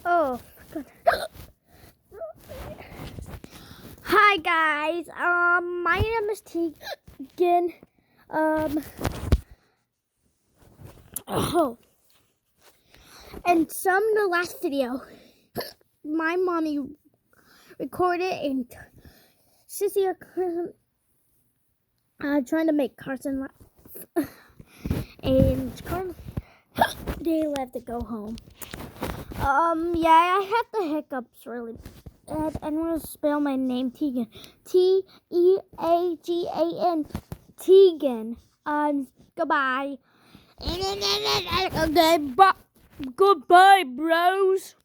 Oh, God. Hi guys. My name is Tegan. Oh, and the last video, my mommy recorded and Sissy trying to make Carson laugh, and Carson they left to go home. Yeah, I had the hiccups really bad. I'm gonna spell my name Tegan. Teagan. Tegan. Goodbye. Okay, goodbye, bros.